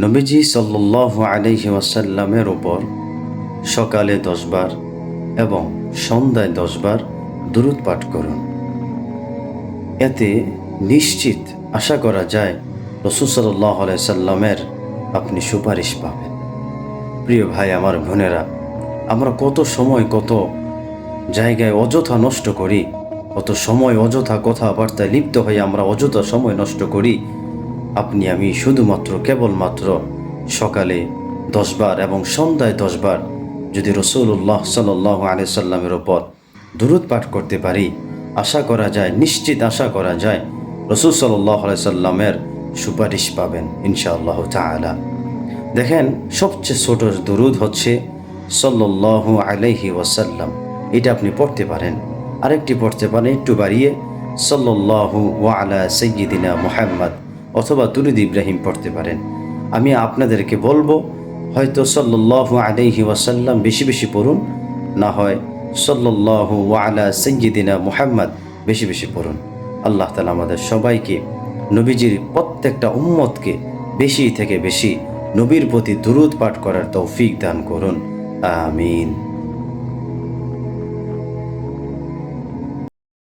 নবীজি সাল্লাল্লাহু আলাইহি ওয়াসাল্লামের ওপর সকালে 10 বার এবং সন্ধ্যায় 10 বার দুরূদ পাঠ করুন। এতে নিশ্চিত আশা করা যায় রাসূল সাল্লাল্লাহু আলাইহি সাল্লামের আপনি সুপারিশ পাবেন। প্রিয় ভাই আমার বোনেরা, আমরা কত সময় কত জায়গায় অযথা নষ্ট করি, কত সময় অযথা কথাবার্তায় লিপ্ত হয়ে আমরা অযথা সময় নষ্ট করি। আপনি আমি শুধুমাত্র কেবলমাত্র সকালে 10 বার এবং সন্ধ্যায় 10 বার যদি রাসূলুল্লাহ সাল্লাল্লাহু আলাইহি সাল্লামের ওপর দুরূদ পাঠ করতে পারি, আশা করা যায়, নিশ্চিত আশা করা যায় রাসূল সাল্লাল্লাহু আলাইহি সাল্লামের সুপারিশ পাবেন ইনশাআল্লাহ তাআলা। দেখেন, সবচেয়ে ছোট দুরূদ হচ্ছে সাল্লাল্লাহু আলাইহি ওয়াসাল্লাম, এটা আপনি পড়তে পারেন। আরেকটি পড়তে পারেন একটু বাড়িয়ে, সাল্লাল্লাহু আলা সাইয়্যিদিনা মুহাম্মদ অথবা দুরূদ ইব্রাহিম পড়তে পারেন। আমি আপনাদেরকে বলবো, হয়তো সাল্লাল্লাহু আলাইহি ওয়াসাল্লাম বেশি বেশি পড়ুন, না হয় সাল্লাল্লাহু আলা সাইয়্যিদিনা মুহাম্মদ বেশি বেশি পড়ুন। আল্লাহ তাআলা আমাদের সবাইকে, নবীজির প্রত্যেকটা উম্মতকে বেশি থেকে বেশি নবীর প্রতি দুরূদ পাঠ করার তৌফিক দান করুন। আমিন।